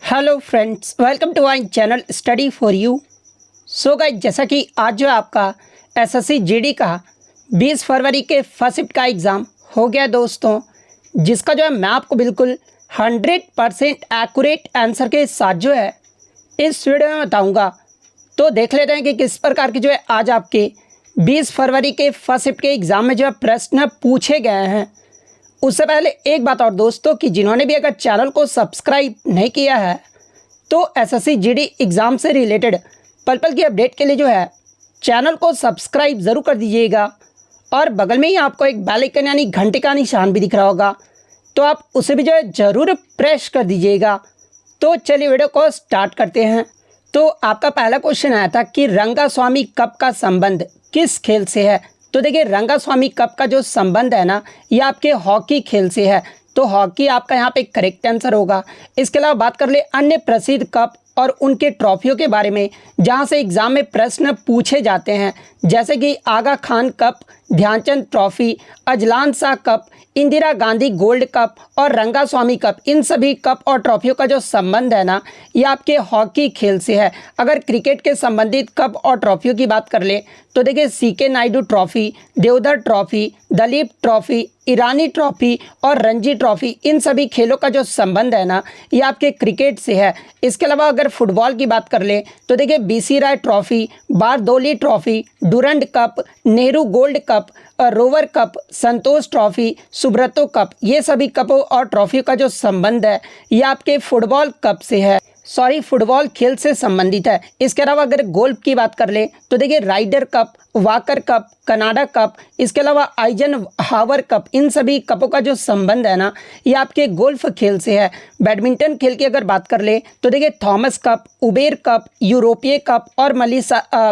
Hello friends, welcome to my channel study for you. So guys, जैसा कि आज जो है आपका एसएससी जीडी का 20 फरवरी के फर्स्ट शिफ्ट का एग्ज़ाम हो गया दोस्तों, जिसका जो है मैं आपको बिल्कुल 100% एक्यूरेट आंसर के साथ जो है इस वीडियो में बताऊंगा। तो देख लेते हैं कि किस प्रकार की जो है आज आपके 20 फरवरी के फर्स्ट शिफ्ट के एग्ज़ाम में जो है प्रश्न पूछे गए हैं। उससे पहले एक बात और दोस्तों, कि जिन्होंने भी अगर चैनल को सब्सक्राइब नहीं किया है तो एसएससी जीडी एग्ज़ाम से रिलेटेड पल पल की अपडेट के लिए जो है चैनल को सब्सक्राइब ज़रूर कर दीजिएगा। और बगल में ही आपको एक बेल आइकन यानी घंटे का निशान भी दिख रहा होगा, तो आप उसे भी जो है ज़रूर प्रेस कर दीजिएगा। तो चलिए वीडियो को स्टार्ट करते हैं। तो आपका पहला क्वेश्चन आया था कि रंगास्वामी कप का संबंध किस खेल से है। तो देखिए, रंगास्वामी कप का जो संबंध है ना, ये आपके हॉकी खेल से है। तो हॉकी आपका यहाँ पे करेक्ट आंसर होगा। इसके अलावा बात कर ले अन्य प्रसिद्ध कप और उनके ट्रॉफियों के बारे में, जहाँ से एग्जाम में प्रश्न पूछे जाते हैं, जैसे कि Aga Khan cup, Dhyan Chand trophy, Azlan Shah cup, Indira Gandhi gold cup और रंगास्वामी कप। इन सभी कप और ट्रॉफियों का जो संबंध है ना, ये आपके हॉकी खेल से है। अगर क्रिकेट के संबंधित कप और ट्रॉफियों की बात कर ले तो देखिए, CK Naidu trophy, Deodhar trophy, Duleep trophy, Irani trophy और रणजी ट्रॉफी, इन सभी खेलों का जो संबंध है ना, ये आपके क्रिकेट से है। इसके अलावा अगर फुटबॉल की बात कर ले तो देखिए, BC Roy trophy, Bardoli trophy, Durand cup, Nehru gold cup, rover cup, Santosh trophy, Subroto cup, ये सभी कपों और ट्रॉफियों का जो संबंध है ये आपके फुटबॉल कप से है, फुटबॉल खेल से संबंधित है। इसके अलावा अगर गोल्फ की बात कर ले तो देखिए, Ryder Cup, Walker Cup, Canada Cup, इसके अलावा आइजन हावर कप, इन सभी कपों का जो संबंध है ना, ये आपके गोल्फ खेल से है। बैडमिंटन खेल की अगर बात कर ले तो देखिए, थॉमस कप, उबेर कप, यूरोपीय कप और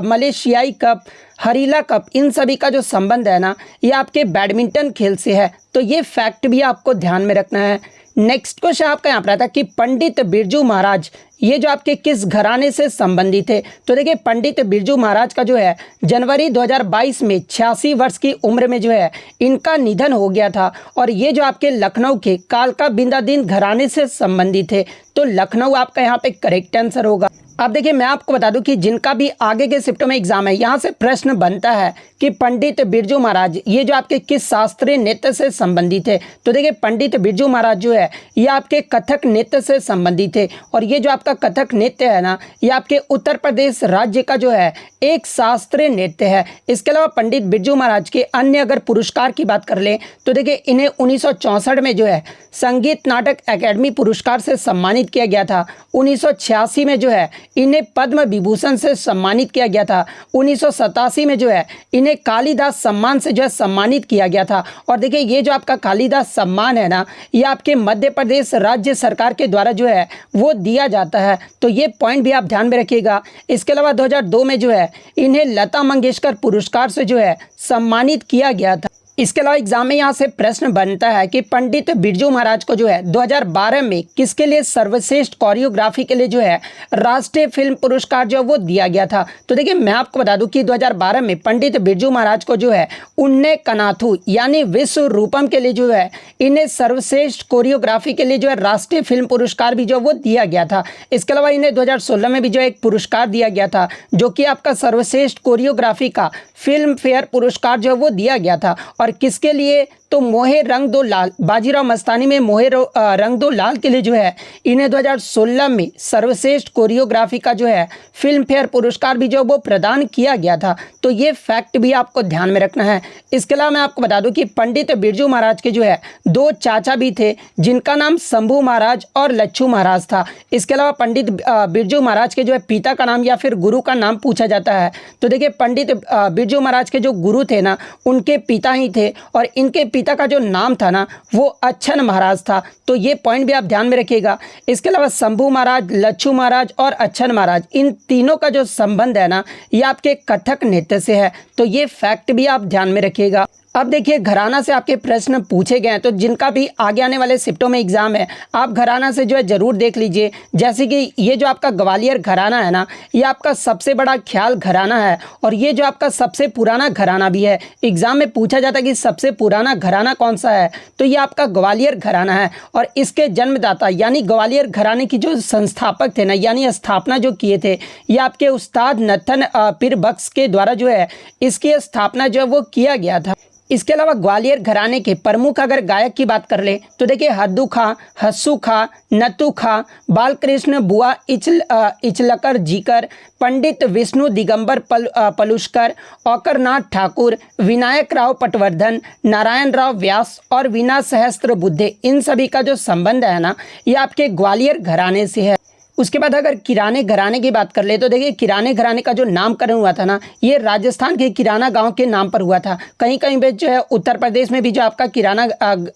मलेशियाई कप, हरीला कप, इन सभी का जो संबंध है ना, ये आपके बैडमिंटन खेल से है। तो ये फैक्ट भी आपको ध्यान में रखना है। नेक्स्ट क्वेश्चन आपका यहाँ पर आता है कि पंडित बिरजू महाराज, ये जो आपके किस घराने से संबंधित है। तो देखिए, पंडित बिरजू महाराज का जो है जनवरी 2022 में 86 वर्ष की उम्र में जो है इनका निधन हो गया था। और ये जो आपके लखनऊ के कालका बिंदादीन घराने से संबंधित है। तो लखनऊ आपका यहाँ पे करेक्ट आंसर होगा। अब देखिए, मैं आपको बता दूं कि जिनका भी आगे के शिफ्टों में एग्जाम है, यहाँ से प्रश्न बनता है कि पंडित बिरजू महाराज ये जो आपके किस शास्त्रीय नृत्य से संबंधित है। तो देखिए, पंडित बिरजू महाराज जो है ये आपके कथक नृत्य से संबंधित है। और ये जो आपका कथक नृत्य है ना, ये आपके उत्तर प्रदेश राज्य का जो है एक शास्त्रीय नृत्य है। इसके अलावा पंडित बिरजू महाराज के अन्य अगर पुरस्कार की बात कर ले तो देखिए, इन्हें 1964 में जो है संगीत नाटक अकेडमी पुरस्कार से सम्मानित किया गया था। 1986 में जो है इन्हें पद्म विभूषण से सम्मानित किया गया था। 1987 में जो है इन्हें कालिदास सम्मान से जो है सम्मानित किया गया था। और देखिए, ये जो आपका कालिदास सम्मान है ना, ये आपके मध्य प्रदेश राज्य सरकार के द्वारा जो है वो दिया जाता है। तो ये पॉइंट भी आप ध्यान में रखिएगा। इसके अलावा 2002 में जो है इन्हें लता मंगेशकर पुरस्कार से जो है सम्मानित किया गया था। इसके अलावा एग्जाम में यहाँ से प्रश्न बनता है कि पंडित बिरजू महाराज को जो है 2012 में किसके लिए सर्वश्रेष्ठ कोरियोग्राफी के लिए जो है राष्ट्रीय फिल्म पुरस्कार जो वो दिया गया था। तो देखिए, मैं आपको बता दूं कि 2012 में पंडित बिरजू महाराज को जो है उन्ने कनाथु यानी विश्व रूपम के लिए जो है इन्हें सर्वश्रेष्ठ कोरियोग्राफी के लिए जो है राष्ट्रीय फिल्म पुरस्कार भी जो वो दिया गया था। इसके अलावा इन्हें 2016 में भी जो एक पुरस्कार दिया गया था, जो कि आपका सर्वश्रेष्ठ कोरियोग्राफी का फिल्म फेयर पुरस्कार जो है वो दिया गया था। और किसके लिए? तो मोहे रंग दो लाल, बाजीराव मस्तानी में मोहे रंग दो लाल के लिए जो है इन्हें 2016 में सर्वश्रेष्ठ कोरियोग्राफी का जो है फिल्म फेयर पुरस्कार भी जो वो प्रदान किया गया था। तो ये फैक्ट भी आपको ध्यान में रखना है। इसके अलावा मैं आपको बता दूं कि पंडित बिरजू महाराज के जो है दो चाचा भी थे, जिनका नाम शंभू महाराज और लच्छू महाराज था। इसके अलावा पंडित बिरजू महाराज के जो है पिता का नाम या फिर गुरु का नाम पूछा जाता है। तो देखिए, पंडित बिरजू महाराज के जो गुरु थे ना, उनके पिता ही थे, और इनके पिता का जो नाम था ना वो अच्छन महाराज था। तो ये पॉइंट भी आप ध्यान में रखिएगा। इसके अलावा शंभू महाराज, लच्छू महाराज और अच्छन महाराज, इन तीनों का जो संबंध है ना, ये आपके कथक नृत्य से है। तो ये फैक्ट भी आप ध्यान में रखिएगा। अब देखिए घराना से आपके प्रश्न पूछे गए हैं, तो जिनका भी आगे आने वाले शिफ्टों में एग्जाम है आप घराना से जो है ज़रूर देख लीजिए। जैसे कि ये जो आपका ग्वालियर घराना है ना, ये आपका सबसे बड़ा ख्याल घराना है और ये जो आपका सबसे पुराना घराना भी है। एग्जाम में पूछा जाता है कि सबसे पुराना घराना कौन सा है, तो ये आपका ग्वालियर घराना है। और इसके जन्मदाता यानी ग्वालियर घराने की जो संस्थापक थे ना, यानी स्थापना जो किए थे, ये आपके उस्ताद नथन पीर बख्श के द्वारा जो है इसकी स्थापना जो है वो किया गया था। इसके अलावा ग्वालियर घराने के प्रमुख अगर गायक की बात कर ले तो देखिए हद्दू खां, हस्सू खां, नत्थू खां, बालकृष्ण बुआ इचलकर जीकर, पंडित विष्णु दिगंबर पलुष्कर, औकरनाथ ठाकुर, विनायक राव पटवर्धन, नारायण राव व्यास और वीणा सहस्त्रबुद्धे, इन सभी का जो संबंध है ना ये आपके ग्वालियर घराने से है। उसके बाद अगर किराने घराने की बात कर ले तो देखिए किराने घराने का जो नामकरण हुआ था ना, ये राजस्थान के किराना गांव के नाम पर हुआ था। कहीं कहीं पे जो है उत्तर प्रदेश में भी जो आपका किराना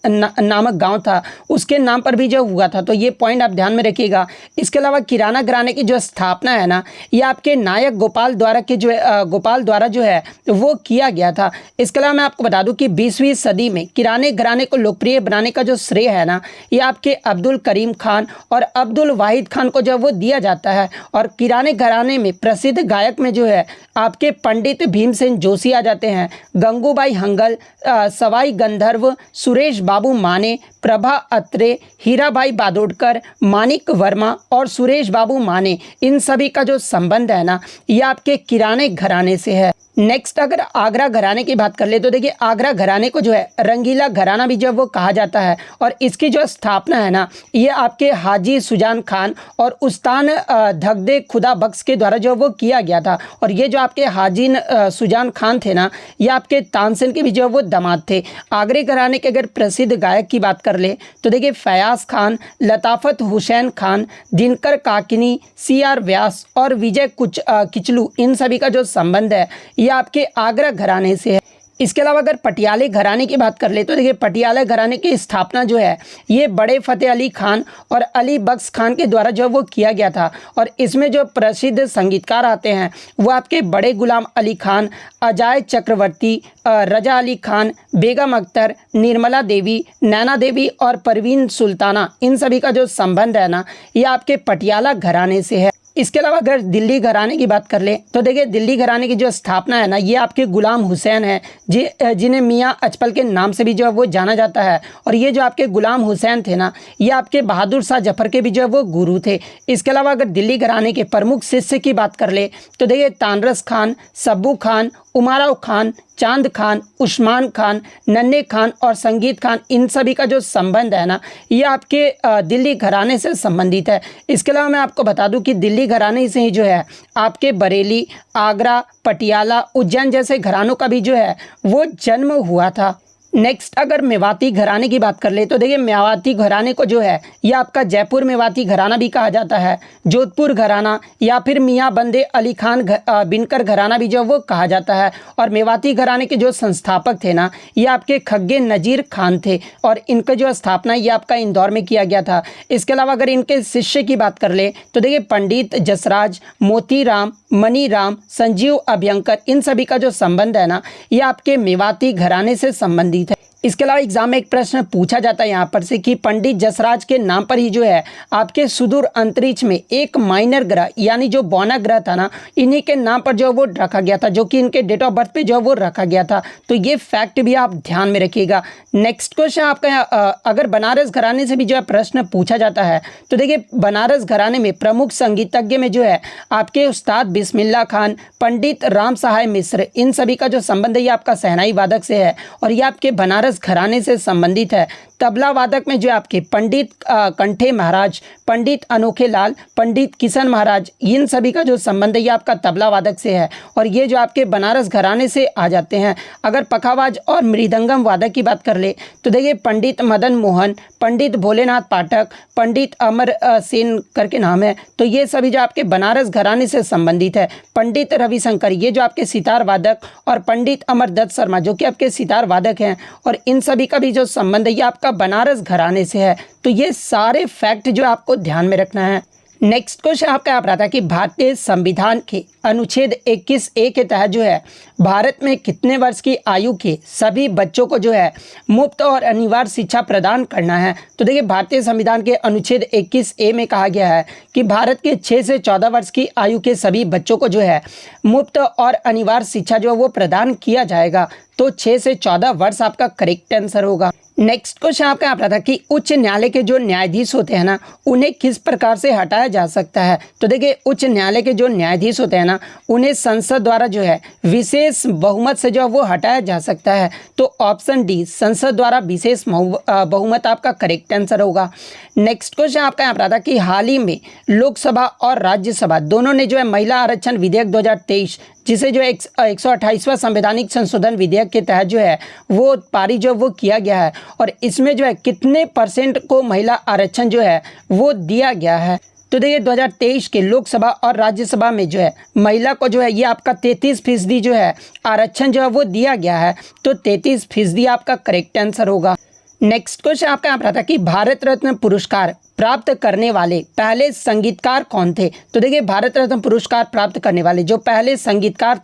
नामक गांव था उसके नाम पर भी जो हुआ था, तो ये पॉइंट आप ध्यान में रखिएगा। इसके अलावा किराना घराने की जो स्थापना है ना, ये आपके नायक गोपाल द्वारा जो है वो किया गया था। इसके अलावा मैं आपको बता दूँ कि 20वीं सदी में किराने घराने को लोकप्रिय बनाने का जो श्रेय है ना, ये आपके अब्दुल करीम खान और अब्दुल वाहिद खान को वो दिया जाता है। और किराने घराने में प्रसिद्ध गायक में जो है आपके पंडित भीमसेन जोशी आ जाते हैं, गंगूबाई हंगल, सवाई गंधर्व, सुरेश बाबू माने, प्रभा अत्रे, हीराबाई बादोडकर, मानिक वर्मा और सुरेश बाबू माने, इन सभी का जो संबंध है ना ये आपके किराने घराने से है। नेक्स्ट अगर आगरा घराने की बात कर ले तो देखिए आगरा घराने को जो है रंगीला घराना भी जो वो कहा जाता है और इसकी जो स्थापना है ना ये आपके हाजी सुजान खान और उस्तान धगदे खुदा बख्श के द्वारा जो वो किया गया था। और ये जो आपके हाजी सुजान खान थे ना, ये आपके तानसेन के भी जो वो दामाद थे। आगरे घराने के अगर प्रसिद्ध गायक की बात कर ले तो देखिए फयाज खान, लताफत हुसैन खान, दिनकर काकिनी, CR व्यास और विजय किचलू, इन सभी का जो संबंध है ये आपके आगरा घराने से है। इसके अलावा अगर पटियाले घराने की बात कर ले तो देखिए पटियाला घराने की स्थापना जो है ये बड़े फतेह अली खान और अली बख्श खान के द्वारा जो वो किया गया था। और इसमें जो प्रसिद्ध संगीतकार आते हैं वो आपके बड़े गुलाम अली खान, अजाय चक्रवर्ती, रजा अली खान, बेगम अख्तर, निर्मला देवी, नैना देवी और परवीन सुल्ताना, इन सभी का जो संबंध है ना ये आपके पटियाला घराने से है। इसके अलावा अगर दिल्ली घराने की बात कर ले तो देखिए दिल्ली घराने की जो स्थापना है ना ये आपके गुलाम हुसैन है, जिन्हें मियाँ अचपल के नाम से भी जो है वो जाना जाता है। और ये जो आपके गुलाम हुसैन थे ना ये आपके बहादुर शाह जफर के भी जो है वो गुरु थे। इसके अलावा अगर दिल्ली घराने के प्रमुख शिष्य की बात कर ले तो देखिए तानरस खान, सब्बू खान, उमाराव खान, चांद खान, उस्मान खान, नन्हे खान और संगीत खान, इन सभी का जो संबंध है ना ये आपके दिल्ली घराने से संबंधित है। इसके अलावा मैं आपको बता दूं कि दिल्ली घराने से ही जो है आपके बरेली, आगरा, पटियाला, उज्जैन जैसे घरानों का भी जो है वो जन्म हुआ था। नेक्स्ट अगर मेवाती घराने की बात कर ले तो देखिए मेवाती घराने को जो है ये आपका जयपुर मेवाती घराना भी कहा जाता है, जोधपुर घराना या फिर मियाँ बंदे अली खान बिनकर घराना भी जो वो कहा जाता है। और मेवाती घराने के जो संस्थापक थे ना ये आपके खग्गे नजीर खान थे और इनका जो स्थापना ये आपका इंदौर में किया गया था। इसके अलावा अगर इनके शिष्य की बात कर ले तो देखिए पंडित जसराज, मोतीराम, मनीराम, संजीव अभ्यंकर, इन सभी का जो संबंध है ना ये आपके मेवाती घराने से संबंधित है। इसके अलावा एग्जाम में एक प्रश्न पूछा जाता है यहाँ पर से कि पंडित जसराज के नाम पर ही जो है आपके सुदूर अंतरिक्ष में एक माइनर ग्रह यानी जो बौना ग्रह था ना इन्हीं के नाम पर जो वो रखा गया था, जो कि इनके डेट ऑफ बर्थ पे जो वो रखा गया था। तो ये फैक्ट भी आप ध्यान में रखिएगा। नेक्स्ट क्वेश्चन आपका अगर बनारस घराने से भी जो है प्रश्न पूछा जाता है तो देखिए बनारस घराने में प्रमुख संगीतज्ञ में जो है आपके उस्ताद बिस्मिल्ला खान, पंडित राम सहाय मिश्र, इन सभी का जो संबंध है ये आपका शहनाई वादक से है और ये आपके बनारस घराने से संबंधित है। तबला वादक में जो आपके पंडित कंठे महाराज, पंडित अनोखे लाल, पंडित किशन महाराज, इन सभी का जो संबंध है ये आपका तबला वादक से है और ये जो आपके बनारस घराने से आ जाते हैं। अगर पखावाज और मृदंगम वादक की बात कर ले तो देखिए पंडित मदन मोहन, पंडित भोलेनाथ पाठक, पंडित अमर सेन करके नाम है, तो ये सभी जो आपके बनारस घराने से संबंधित है। पंडित रविशंकर ये जो आपके सितार वादक और पंडित अमरदत्त शर्मा जो कि आपके सितार वादक हैं और इन सभी का भी जो संबंध है ये आपका बनारस घराने से है। तो ये सारे फैक्ट जो आपको ध्यान में रखना है। नेक्स्ट क्वेश्चन आपका यहाँ पर आता है कि भारतीय संविधान के अनुच्छेद 21A के तहत जो है भारत में कितने वर्ष की आयु के सभी बच्चों को जो है मुफ्त और अनिवार्य शिक्षा प्रदान करना है। तो देखिए भारतीय संविधान के अनुच्छेद 21A में कहा गया है कि भारत के 6 से 14 वर्ष की आयु के सभी बच्चों को जो है मुफ्त और अनिवार्य शिक्षा जो है वो प्रदान किया जाएगा। तो 6 से 14 वर्ष आपका करेक्ट आंसर होगा। नेक्स्ट क्वेश्चन आपका यहाँ पर था कि उच्च न्यायालय के जो न्यायाधीश होते हैं ना उन्हें किस प्रकार से हटाया जा सकता है। तो देखिए उच्च न्यायालय के जो न्यायाधीश होते हैं ना उन्हें संसद द्वारा जो है विशेष बहुमत से जो है वो हटाया जा सकता है। तो ऑप्शन डी संसद द्वारा विशेष बहुमत आपका करेक्ट आंसर होगा। नेक्स्ट क्वेश्चन आपका यहाँ पर था कि हाल ही में लोकसभा और राज्यसभा दोनों ने जो है महिला आरक्षण विधेयक 2023 जिसे जो 128वां संवैधानिक संशोधन विधेयक के तहत जो है वो पारित जो वो किया गया है और इसमें जो है कितने % को महिला आरक्षण जो है वो दिया गया है। तो देखिए 2023 के लोकसभा और राज्यसभा में जो है महिला को जो है ये आपका 33% जो है आरक्षण जो है वो दिया गया है। तो 33% आपका करेक्ट आंसर होगा। नेक्स्ट क्वेश्चन आपका यहाँ पर था कि भारत रत्न पुरस्कार प्राप्त करने वाले पहले संगीतकार कौन थे। तो देखिए भारत रत्न पुरस्कार प्राप्त करने वाले जो पहले संगीतकार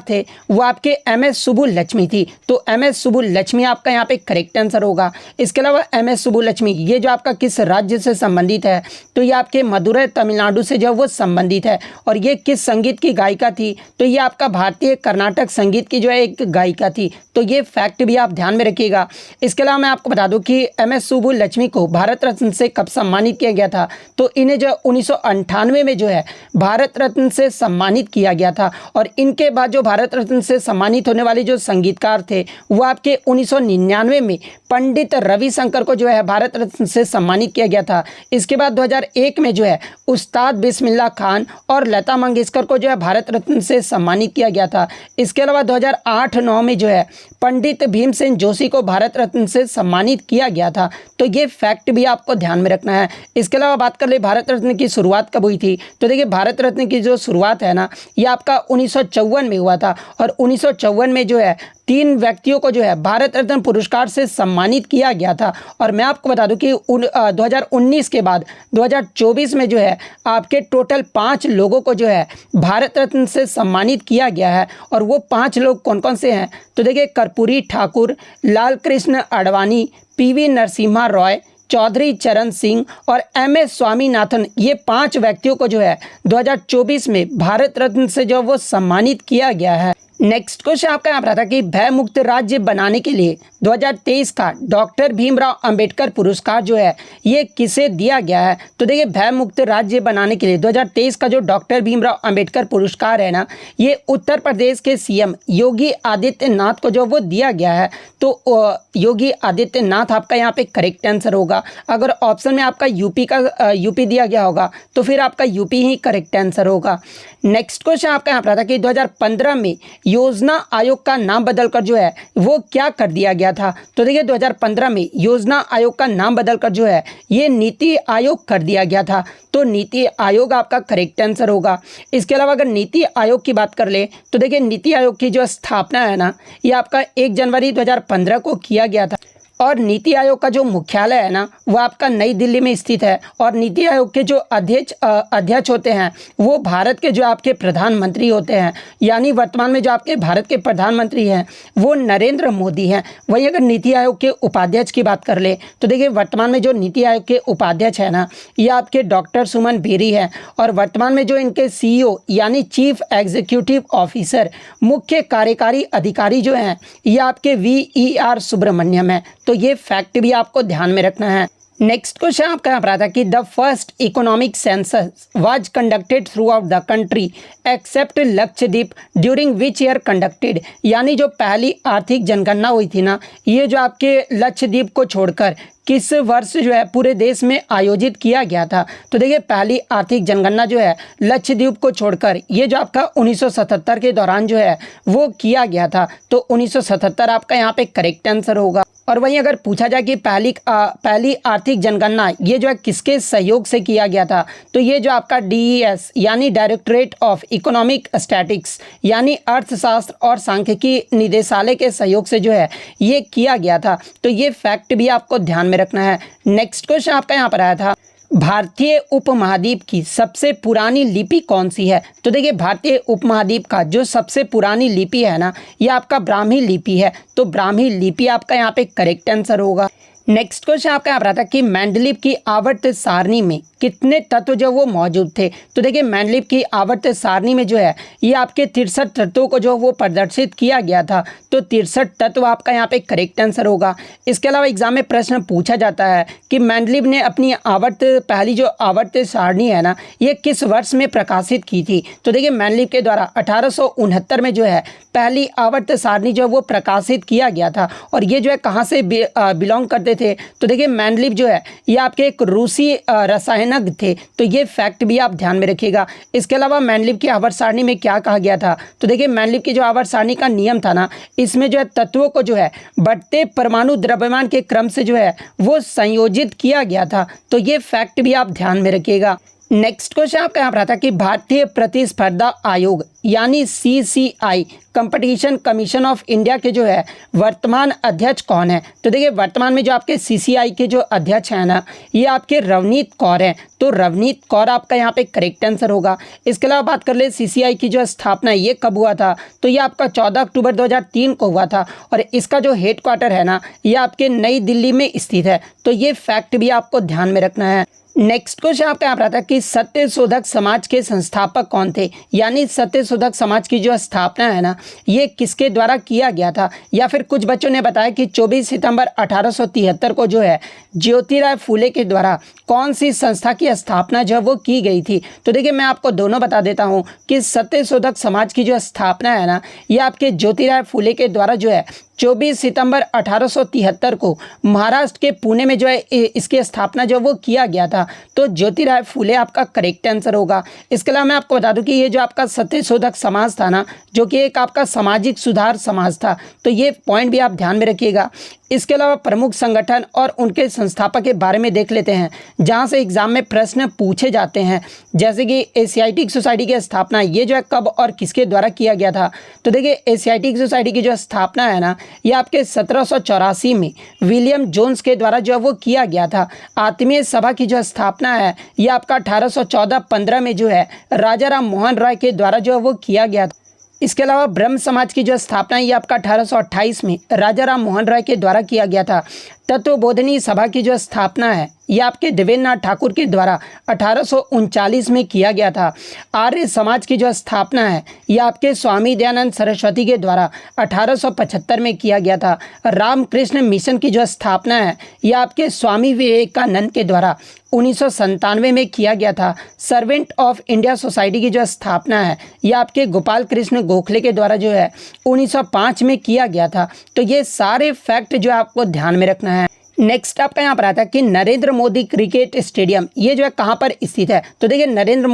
थे वो आपके MS सुब्बुलक्ष्मी थी। तो MS सुब्बुलक्ष्मी आपका यहाँ पे करेक्ट आंसर होगा। इसके अलावा MS सुब्बुलक्ष्मी ये जो आपका किस राज्य से संबंधित है तो ये आपके मदुरै तमिलनाडु से जो वो संबंधित है और ये किस संगीत की गायिका थी तो ये आपका भारतीय कर्नाटक संगीत की जो है एक गायिका थी। तो ये फैक्ट भी आप ध्यान में रखिएगा। इसके अलावा मैं आपको बता दूं कि MS सुब्बुलक्ष्मी को भारत रत्न से कब सम्मानित किया गया था। तो इन्हें जो 1998 में जो है भारत रत्न से सम्मानित किया गया था और इनके बाद जो भारत रत्न से सम्मानित होने वाले जो संगीतकार थे वो आपके 1999 में पंडित रविशंकर को जो है भारत रत्न से सम्मानित किया गया था। इसके बाद 2001 में जो है उस्ताद बिस्मिल्लाह खान और लता मंगेशकर को जो है भारत रत्न से सम्मानित किया गया था। इसके अलावा 2008-9 में जो है पंडित भीमसेन जोशी को भारत रत्न से सम्मानित किया गया था। तो ये फैक्ट भी आपको ध्यान में रखना है। इसके अलावा बात कर ले भारत रत्न की शुरुआत कब हुई थी। तो देखिए भारत रत्न की जो शुरुआत है ना ये आपका 1954 में हुआ था और 1954 में जो है 3 व्यक्तियों को जो है भारत रत्न पुरस्कार से सम्मानित किया गया था। और मैं आपको बता दूं कि 2019 के बाद 2024 में जो है आपके टोटल 5 लोगों को जो है भारत रत्न से सम्मानित किया गया है। और वो 5 लोग कौन कौन से हैं तो देखिए कर्पूरी ठाकुर, लाल कृष्ण आडवाणी, PV नरसिम्हा रॉय, चौधरी चरण सिंह और MS स्वामीनाथन, ये 5 व्यक्तियों को जो है 2024 में भारत रत्न से जो वो सम्मानित किया गया है। नेक्स्ट क्वेश्चन आपका यहाँ पर था कि भय मुक्त राज्य बनाने के लिए 2023 का डॉक्टर भीमराव अंबेडकर पुरस्कार जो है ये किसे दिया गया है। तो देखिए भय मुक्त राज्य बनाने के लिए 2023 का जो डॉक्टर भीमराव अंबेडकर पुरस्कार है ना ये उत्तर प्रदेश के CM योगी आदित्यनाथ को जो वो दिया गया है। तो योगी आदित्यनाथ आपका यहाँ पे करेक्ट आंसर होगा। अगर ऑप्शन में आपका यूपी दिया गया होगा तो फिर आपका यूपी ही करेक्ट आंसर होगा। नेक्स्ट क्वेश्चन आपका यहाँ पर था कि 2015 में योजना आयोग का नाम बदलकर जो है वो क्या कर दिया गया था। तो देखिए 2015 में योजना आयोग का नाम बदलकर जो है ये नीति आयोग कर दिया गया था। तो नीति आयोग आपका करेक्ट आंसर होगा। इसके अलावा अगर नीति आयोग की बात कर ले तो देखिए नीति आयोग की जो स्थापना है ना ये आपका 1 जनवरी 2015 को किया गया था और नीति आयोग का जो मुख्यालय है ना वो आपका नई दिल्ली में स्थित है। और नीति आयोग के जो अध्यक्ष होते हैं वो भारत के जो आपके प्रधानमंत्री होते हैं, यानी वर्तमान में जो आपके भारत के प्रधानमंत्री हैं वो नरेंद्र मोदी हैं। वहीं अगर नीति आयोग के उपाध्यक्ष की बात कर ले तो देखिए वर्तमान में जो नीति आयोग के उपाध्यक्ष हैं ना ये आपके डॉक्टर सुमन बेरी हैं और वर्तमान में जो इनके CEO यानी चीफ एग्जीक्यूटिव ऑफिसर मुख्य कार्यकारी अधिकारी जो हैं ये आपके VER सुब्रमण्यम है। तो ये फैक्ट भी आपको ध्यान में रखना है। नेक्स्ट क्वेश्चन आपका यहाँ पर आता है कि the first economic census was conducted through out the country accept Lakshadweep during which year conducted. यानी जो पहली आर्थिक जनगणना हुई थी ना ये जो आपके लक्षद्वीप को छोड़कर किस वर्ष जो है पूरे देश में आयोजित किया गया था। तो देखिए पहली आर्थिक जनगणना जो है लक्षद्वीप को छोड़कर ये जो आपका 1977 के दौरान जो है वो किया गया था। तो 1977 आपका यहाँ पे करेक्ट आंसर होगा। और वहीं अगर पूछा जाए कि पहली आर्थिक जनगणना ये जो है किसके सहयोग से किया गया था तो ये जो आपका DES यानी डायरेक्टरेट ऑफ इकोनॉमिक स्टैटिक्स यानी अर्थशास्त्र और सांख्यिकी निदेशालय के सहयोग से जो है ये किया गया था। तो ये फैक्ट भी आपको ध्यान में रखना है। नेक्स्ट क्वेश्चन आपका यहाँ पर आया था भारतीय उपमहाद्वीप की सबसे पुरानी लिपि कौन सी है? तो देखिए भारतीय उपमहाद्वीप का जो सबसे पुरानी लिपि है ना, ये आपका ब्राह्मी लिपि है। तो ब्राह्मी लिपि आपका यहाँ पे करेक्ट आंसर होगा। नेक्स्ट क्वेश्चन आपका यहाँ पर आता है कि मेंडलीव की आवर्त सारणी में कितने तत्व जो वो मौजूद थे? तो देखिए मेंडलीव की आवर्त सारणी में जो है ये आपके 63 तत्वों को जो वो प्रदर्शित किया गया था। तो 63 तत्व आपका यहाँ पे करेक्ट आंसर होगा। इसके अलावा एग्जाम में प्रश्न पूछा जाता है कि मेंडलीव ने अपनी पहली जो आवर्त सारणी है ना, ये किस वर्ष में प्रकाशित की थी? तो देखिए मेंडलीव के द्वारा 1869 में जो है पहली आवर्त सारणी जो वो प्रकाशित किया गया था। और ये जो है कहाँ से बिलोंग करते थे? तो देखिए मेंडलीव जो है ये आपके एक रूसी रसायनज्ञ थे। तो ये फैक्ट भी आप ध्यान में रखिएगा। इसके अलावा मेंडलीव की आवर्त सारणी में क्या कहा गया था? तो देखिए मेंडलीव की जो आवर्त सारणी का नियम था ना, इसमें जो है तत्वों को जो है बढ़ते परमाणु द्रव्यमान के क्रम से जो है वो संयोजित किया गया था। तो ये फैक्ट भी आप ध्यान में रखिएगा। नेक्स्ट क्वेश्चन आपका यहाँ पर आता है कि भारतीय प्रतिस्पर्धा आयोग यानी CCI competition commission of India के जो है वर्तमान अध्यक्ष कौन है? तो देखिए वर्तमान में जो आपके CCI के जो अध्यक्ष हैं ना, ये आपके रवनीत कौर हैं। तो रवनीत कौर आपका यहाँ पे करेक्ट आंसर होगा। इसके अलावा बात कर ले CCI की जो स्थापना ये कब हुआ था? तो ये आपका 14 अक्टूबर 2003 को हुआ था। और इसका जो हेड क्वार्टर है ना, ये आपके नई दिल्ली में स्थित है। तो ये फैक्ट भी आपको ध्यान में रखना है। नेक्स्ट क्वेश्चन आपका यहाँ पर आता है कि सत्यशोधक समाज के संस्थापक कौन थे? यानी सत्यशोधक समाज की जो स्थापना है ना, ये किसके द्वारा किया गया था? या फिर कुछ बच्चों ने बताया कि 24 सितंबर 1873 को जो है ज्योतिराव फूले के द्वारा कौन सी संस्था की स्थापना जो वो की गई थी? तो देखिए मैं आपको दोनों बता देता हूँ कि सत्यशोधक समाज की जो स्थापना है ना, ये आपके ज्योतिराव फूले के द्वारा जो है 24 सितंबर 1873 को महाराष्ट्र के पुणे में जो है इसकी स्थापना जो वो किया गया था। तो ज्योतिराव फूले आपका करेक्ट आंसर होगा। इसके अलावा मैं आपको बता दूं कि ये जो आपका सत्यशोधक समाज था ना, जो कि एक आपका सामाजिक सुधार समाज था। तो ये पॉइंट भी आप ध्यान में रखिएगा। इसके अलावा प्रमुख संगठन और उनके संस्थापक के बारे में देख लेते हैं, जहां से एग्जाम में प्रश्न पूछे जाते हैं। जैसे कि एशियाटिक सोसाइटी की स्थापना ये जो है कब और किसके द्वारा किया गया था? तो देखिए एशियाटिक सोसाइटी की जो स्थापना है ना, ये आपके 1784 में विलियम जोन्स के द्वारा जो वो किया गया था। आत्मीय सभा की जो स्थापना है ये आपका 1814-15 में जो है राजा राम मोहन राय के द्वारा जो वो किया गया था। इसके अलावा ब्रह्म समाज की जो स्थापना है ये आपका 1828 में राजा राम मोहन राय के द्वारा किया गया था। तत्वबोधिनी सभा की जो स्थापना है ये आपके देवेंद्रनाथ ठाकुर के द्वारा 1839 में किया गया था। आर्य समाज की जो स्थापना है ये आपके स्वामी दयानंद सरस्वती के द्वारा 1875 में किया गया था। रामकृष्ण मिशन की जो स्थापना है ये आपके स्वामी विवेकानंद के द्वारा 1997 में किया गया था। सर्वेंट ऑफ इंडिया सोसाइटी की जो स्थापना है ये आपके गोपाल कृष्ण गोखले के द्वारा जो है 1905 में किया गया था। तो ये सारे फैक्ट जो आपको ध्यान में रखना है। नेक्स्ट आपका यहाँ पर आता है कि नरेंद्र मोदी क्रिकेट स्टेडियम ये जो है कहाँ पर स्थित है? तो देखिए नरेंद्र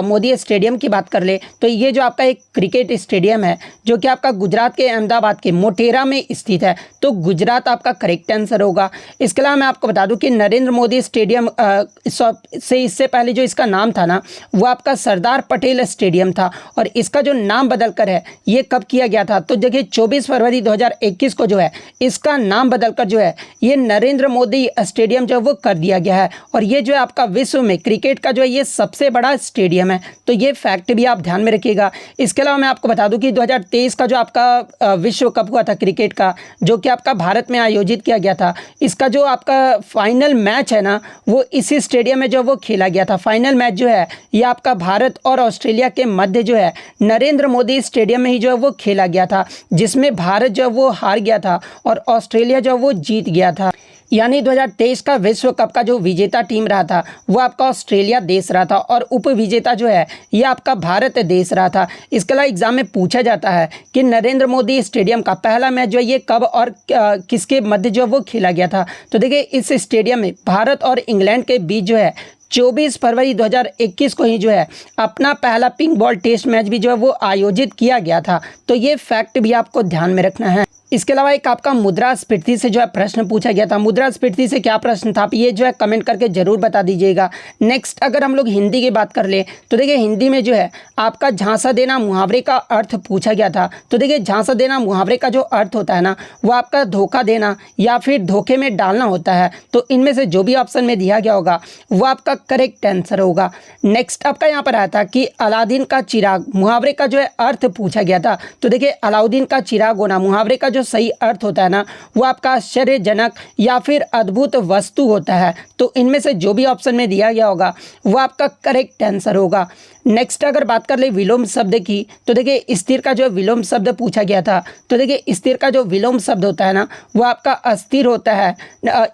मोदी स्टेडियम की बात कर ले तो ये जो आपका एक क्रिकेट स्टेडियम है जो कि आपका गुजरात के अहमदाबाद के मोटेरा में स्थित है। तो गुजरात आपका करेक्ट आंसर होगा। इसके अलावा मैं आपको बता दूं कि नरेंद्र मोदी स्टेडियम से इससे पहले जो इसका नाम था ना, वो आपका सरदार पटेल स्टेडियम था। और इसका जो नाम बदल कर है ये कब किया गया था? तो देखिए 24 फरवरी 2021 को जो है इसका नाम बदल कर जो है ये नरेंद्र मोदी स्टेडियम जो वो कर दिया गया है। और ये जो है आपका विश्व में क्रिकेट का जो है ये सबसे बड़ा स्टेडियम है। तो ये फैक्ट भी आप ध्यान में रखिएगा। इसके अलावा मैं आपको बता दूं कि 2023 का जो आपका विश्व कप हुआ था क्रिकेट का, जो कि आपका भारत में आयोजित किया गया था, इसका जो आपका फाइनल मैच है ना, वो इसी स्टेडियम में जो वो खेला गया था। फाइनल मैच जो है ये आपका भारत और ऑस्ट्रेलिया के मध्य जो है नरेंद्र मोदी स्टेडियम में ही जो है वो खेला गया था, जिसमें भारत जो वो हार गया था और ऑस्ट्रेलिया जो वो जीत गया था। यानी 2023 का विश्व कप का जो विजेता टीम रहा था वो आपका ऑस्ट्रेलिया देश रहा था और उप विजेता जो है ये आपका भारत देश रहा था। इसके अलावा एग्जाम में पूछा जाता है कि नरेंद्र मोदी स्टेडियम का पहला मैच जो है ये कब और किसके मध्य जो वो खेला गया था? तो देखिए इस स्टेडियम में भारत और इंग्लैंड के बीच जो है 24 फरवरी 2021 को ही जो है अपना पहला पिंक बॉल टेस्ट मैच भी जो है वो आयोजित किया गया था। तो ये फैक्ट भी आपको ध्यान में रखना है। इसके अलावा एक आपका मुद्रास्फीति से जो है प्रश्न पूछा गया था। मुद्रास्फीति से क्या प्रश्न था, आप ये जो है कमेंट करके ज़रूर बता दीजिएगा। नेक्स्ट अगर हम लोग हिंदी की बात कर ले तो देखिए हिंदी में जो है आपका झांसा देना मुहावरे का अर्थ पूछा गया था। तो देखिए झांसा देना मुहावरे का जो अर्थ होता है ना वो आपका धोखा देना या फिर धोखे में डालना होता है। तो इनमें से जो भी ऑप्शन में दिया गया होगा वो आपका करेक्ट आंसर होगा। नेक्स्ट आपका यहाँ पर आया था कि अलादीन का चिराग मुहावरे का जो है अर्थ पूछा गया था। तो देखिए अलाउद्दीन का चिराग होना मुहावरे का जो सही अर्थ होता है ना वो आपका आश्चर्यजनक या फिर अद्भुत वस्तु होता है। तो इनमें से जो भी ऑप्शन में दिया गया होगा वो आपका करेक्ट आंसर होगा। नेक्स्ट अगर बात कर ले विलोम शब्द की तो देखिए स्थिर का जो विलोम शब्द पूछा गया था। तो देखिए स्थिर का जो विलोम शब्द होता है ना वो आपका अस्थिर होता है।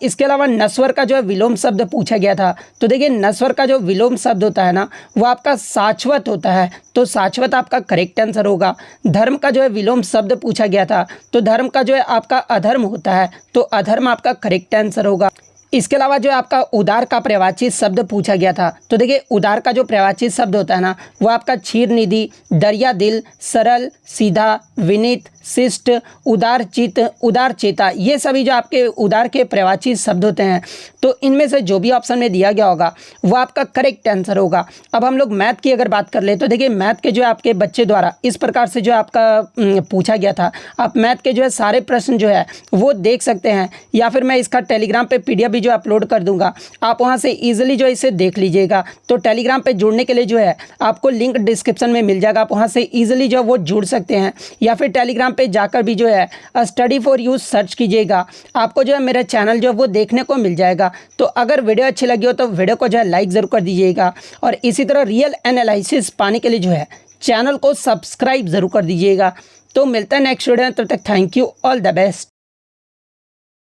इसके अलावा नश्वर का जो है विलोम शब्द पूछा गया था। तो देखिए नश्वर का जो विलोम शब्द होता है ना वो आपका शाश्वत होता है। तो शाश्वत आपका करेक्ट आंसर होगा। धर्म का जो है विलोम शब्द पूछा गया था। तो धर्म का जो है आपका अधर्म होता है। तो अधर्म आपका करेक्ट आंसर होगा। इसके अलावा जो आपका उदार का पर्यायवाची शब्द पूछा गया था। तो देखिए उदार का जो पर्यायवाची शब्द होता है ना वो आपका क्षीर निधि, दरिया दिल, सरल, सीधा, विनीत, शिष्ट, उदार चित्त, उदार चेता, ये सभी जो आपके उदार के पर्यायवाची शब्द होते हैं। तो इनमें से जो भी ऑप्शन में दिया गया होगा वो आपका करेक्ट आंसर होगा। अब हम लोग मैथ की अगर बात कर ले तो देखिए मैथ के जो आपके बच्चे द्वारा इस प्रकार से जो आपका पूछा गया था। आप मैथ के जो है सारे प्रश्न जो है वो देख सकते हैं या फिर मैं इसका टेलीग्राम पे PDF भी जो अपलोड कर दूंगा, आप वहां से इजीली जो इसे देख लीजिएगा। तो टेलीग्राम पे जुड़ने के लिए जो है आपको लिंक डिस्क्रिप्शन में मिल जाएगा, आप वहां से इजीली जो वो जुड़ सकते हैं। या फिर टेलीग्राम पे जाकर भी जो है स्टडी फॉर यू सर्च कीजिएगा, आपको जो है मेरा चैनल जो है वो देखने को मिल जाएगा। तो अगर वीडियो अच्छी लगी हो तो वीडियो को जो है लाइक ज़रूर कर दीजिएगा और इसी तरह रियल एनालिसिस पाने के लिए जो है चैनल को सब्सक्राइब ज़रूर कर दीजिएगा। तो मिलता है नेक्स्ट वीडियो में, तब तक thank you, all the best.